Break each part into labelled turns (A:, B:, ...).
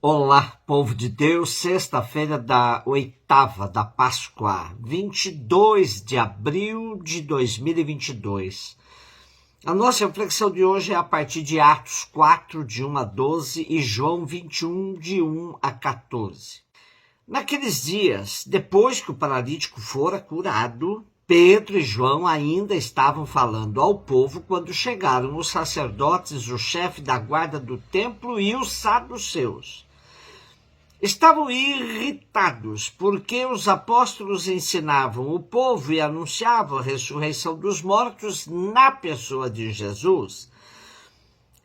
A: Olá, povo de Deus, sexta-feira da oitava da Páscoa, 22 de abril de 2022. A nossa reflexão de hoje é a partir de Atos 4, de 1 a 12 e João 21, de 1 a 14. Naqueles dias, depois que o paralítico fora curado, Pedro e João ainda estavam falando ao povo quando chegaram os sacerdotes, o chefe da guarda do templo e os saduceus. Estavam irritados porque os apóstolos ensinavam o povo e anunciavam a ressurreição dos mortos na pessoa de Jesus.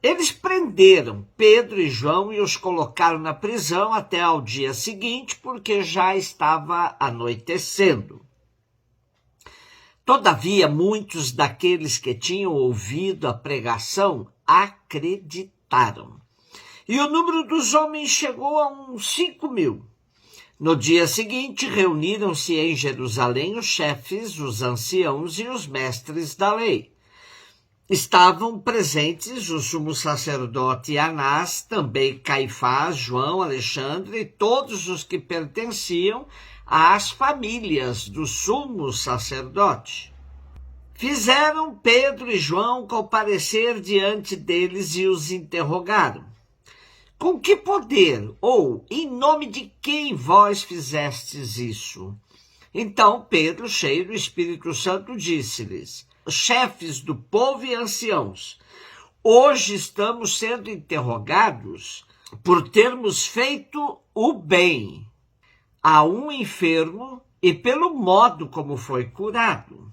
A: Eles prenderam Pedro e João e os colocaram na prisão até ao dia seguinte, porque já estava anoitecendo. Todavia, muitos daqueles que tinham ouvido a pregação acreditaram. E o número dos homens chegou a uns 5.000. No dia seguinte, reuniram-se em Jerusalém os chefes, os anciãos e os mestres da lei. Estavam presentes o sumo sacerdote Anás, também Caifás, João, Alexandre e todos os que pertenciam às famílias do sumo sacerdote. Fizeram Pedro e João comparecer diante deles e os interrogaram. Com que poder, ou em nome de quem vós fizestes isso? Então Pedro, cheio do Espírito Santo, disse-lhes: chefes do povo e anciãos, hoje estamos sendo interrogados por termos feito o bem a um enfermo e pelo modo como foi curado.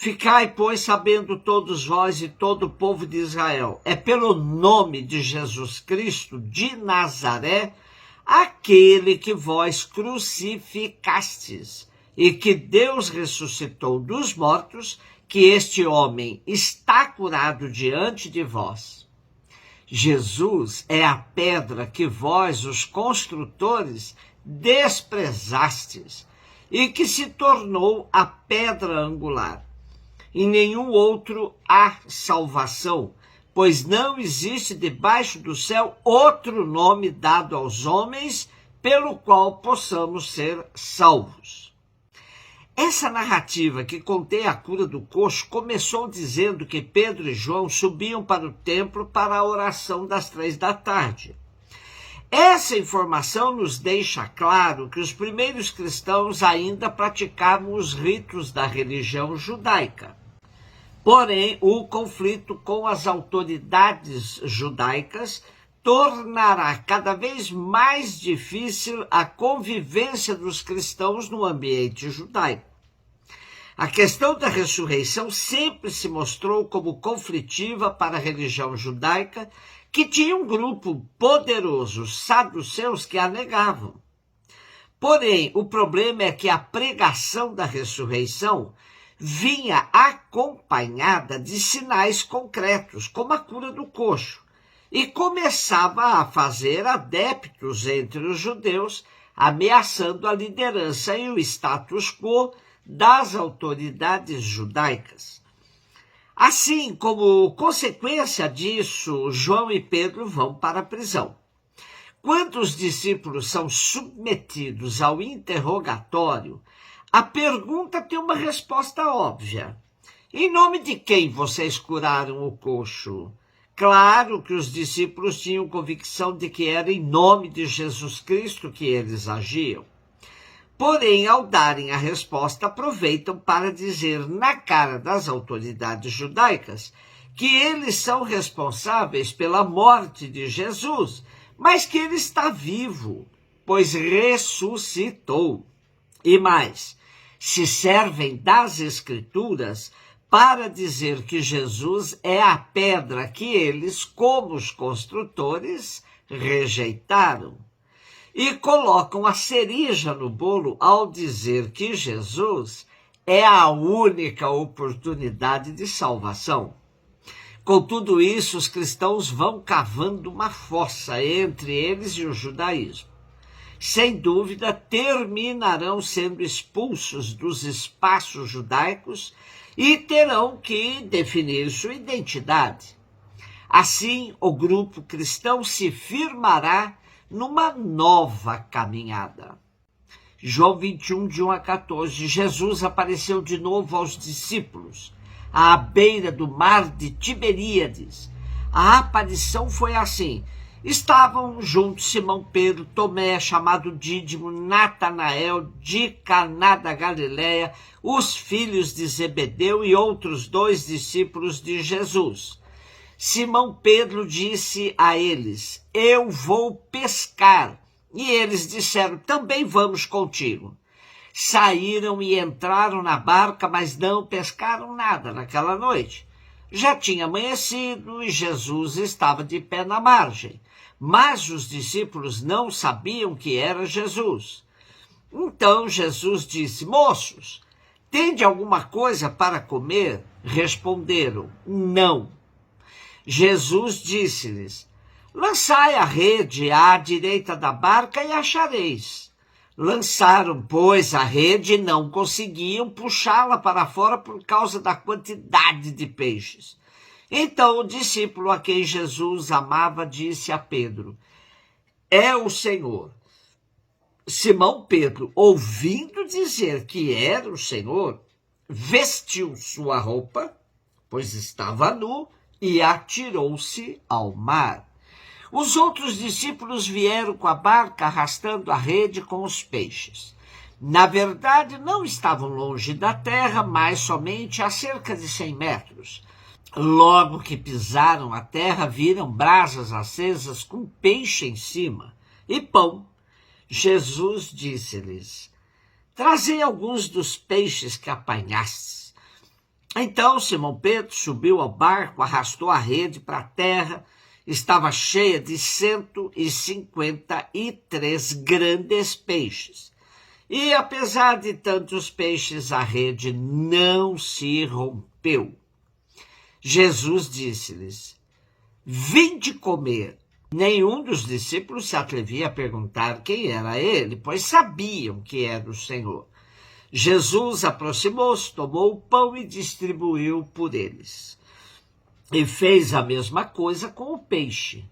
A: Ficai, pois, sabendo todos vós e todo o povo de Israel, é pelo nome de Jesus Cristo de Nazaré, aquele que vós crucificastes e que Deus ressuscitou dos mortos, que este homem está curado diante de vós. Jesus é a pedra que vós, os construtores, desprezastes e que se tornou a pedra angular. Em nenhum outro há salvação, pois não existe debaixo do céu outro nome dado aos homens pelo qual possamos ser salvos. Essa narrativa que contém a cura do coxo começou dizendo que Pedro e João subiam para o templo para a oração das 3 da tarde. Essa informação nos deixa claro que os primeiros cristãos ainda praticavam os ritos da religião judaica. Porém, o conflito com as autoridades judaicas tornará cada vez mais difícil a convivência dos cristãos no ambiente judaico. A questão da ressurreição sempre se mostrou como conflitiva para a religião judaica, que tinha um grupo poderoso, saduceus, que a negavam. Porém, o problema é que a pregação da ressurreição vinha acompanhada de sinais concretos, como a cura do coxo, e começava a fazer adeptos entre os judeus, ameaçando a liderança e o status quo das autoridades judaicas. Assim, como consequência disso, João e Pedro vão para a prisão. Quando os discípulos são submetidos ao interrogatório, a pergunta tem uma resposta óbvia. Em nome de quem vocês curaram o coxo? Claro que os discípulos tinham convicção de que era em nome de Jesus Cristo que eles agiam. Porém, ao darem a resposta, aproveitam para dizer na cara das autoridades judaicas que eles são responsáveis pela morte de Jesus, mas que ele está vivo, pois ressuscitou. E mais, se servem das Escrituras para dizer que Jesus é a pedra que eles, como os construtores, rejeitaram. E colocam a cereja no bolo ao dizer que Jesus é a única oportunidade de salvação. Com tudo isso, os cristãos vão cavando uma fossa entre eles e o judaísmo. Sem dúvida, terminarão sendo expulsos dos espaços judaicos e terão que definir sua identidade. Assim, o grupo cristão se firmará numa nova caminhada. João 21, de 1 a 14, Jesus apareceu de novo aos discípulos, à beira do mar de Tiberíades. A aparição foi assim: estavam juntos Simão Pedro, Tomé, chamado Dídimo, Natanael, de Caná da Galileia, os filhos de Zebedeu e outros 2 discípulos de Jesus. Simão Pedro disse a eles: eu vou pescar. E eles disseram: também vamos contigo. Saíram e entraram na barca, mas não pescaram nada naquela noite. Já tinha amanhecido e Jesus estava de pé na margem, mas os discípulos não sabiam que era Jesus. Então Jesus disse: moços, tende alguma coisa para comer? Responderam: não. Jesus disse-lhes: lançai a rede à direita da barca e achareis. Lançaram, pois, a rede e não conseguiam puxá-la para fora por causa da quantidade de peixes. Então o discípulo a quem Jesus amava disse a Pedro: é o Senhor. Simão Pedro, ouvindo dizer que era o Senhor, vestiu sua roupa, pois estava nu, e atirou-se ao mar. Os outros discípulos vieram com a barca arrastando a rede com os peixes. Na verdade, não estavam longe da terra, mas somente a cerca de 100 metros. Logo que pisaram a terra, viram brasas acesas com peixe em cima e pão. Jesus disse-lhes: trazei alguns dos peixes que apanhastes. Então Simão Pedro subiu ao barco, arrastou a rede para a terra. Estava cheia de 153 grandes peixes. E apesar de tantos peixes, a rede não se rompeu. Jesus disse-lhes: vinde comer. Nenhum dos discípulos se atrevia a perguntar quem era ele, pois sabiam que era o Senhor. Jesus aproximou-se, tomou o pão e distribuiu por eles. E fez a mesma coisa com o peixe.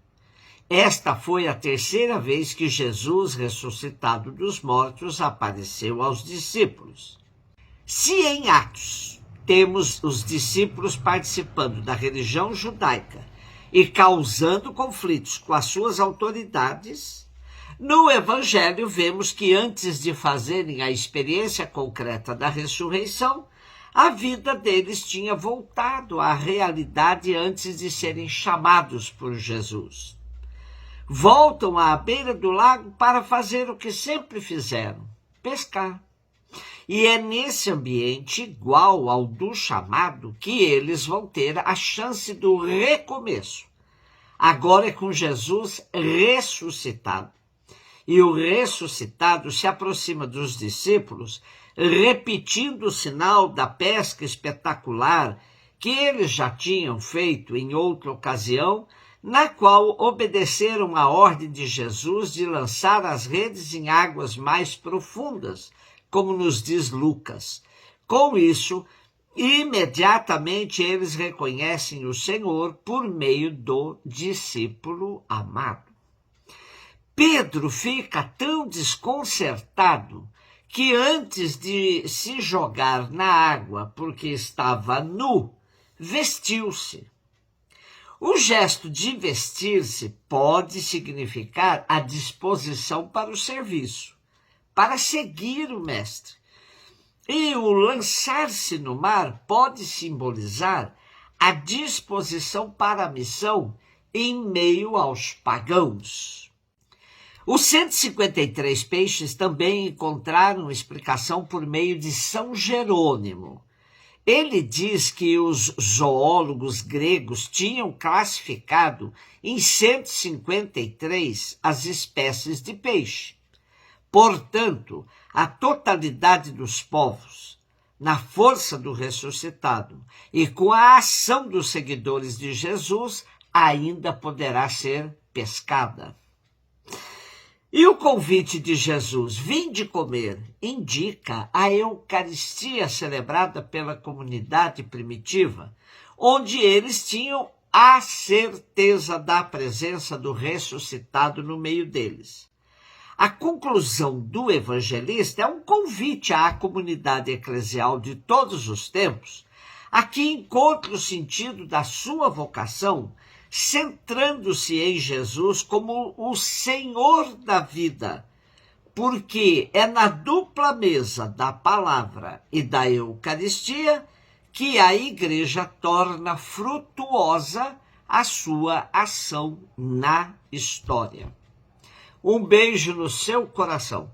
A: Esta foi a 3ª vez que Jesus, ressuscitado dos mortos, apareceu aos discípulos. Se em Atos temos os discípulos participando da religião judaica e causando conflitos com as suas autoridades, no Evangelho vemos que antes de fazerem a experiência concreta da ressurreição, a vida deles tinha voltado à realidade antes de serem chamados por Jesus. Voltam à beira do lago para fazer o que sempre fizeram: pescar. E é nesse ambiente igual ao do chamado que eles vão ter a chance do recomeço. Agora é com Jesus ressuscitado. E o ressuscitado se aproxima dos discípulos, repetindo o sinal da pesca espetacular que eles já tinham feito em outra ocasião, na qual obedeceram à ordem de Jesus de lançar as redes em águas mais profundas, como nos diz Lucas. Com isso, imediatamente eles reconhecem o Senhor por meio do discípulo amado. Pedro fica tão desconcertado que antes de se jogar na água, porque estava nu, vestiu-se. O gesto de vestir-se pode significar a disposição para o serviço, para seguir o mestre. E o lançar-se no mar pode simbolizar a disposição para a missão em meio aos pagãos. Os 153 peixes também encontraram explicação por meio de São Jerônimo. Ele diz que os zoólogos gregos tinham classificado em 153 as espécies de peixe. Portanto, a totalidade dos povos, na força do ressuscitado e com a ação dos seguidores de Jesus, ainda poderá ser pescada. E o convite de Jesus, vinde comer, indica a Eucaristia celebrada pela comunidade primitiva, onde eles tinham a certeza da presença do ressuscitado no meio deles. A conclusão do evangelista é um convite à comunidade eclesial de todos os tempos, a que encontra o sentido da sua vocação, centrando-se em Jesus como o Senhor da vida, porque é na dupla mesa da palavra e da Eucaristia que a Igreja torna frutuosa a sua ação na história. Um beijo no seu coração.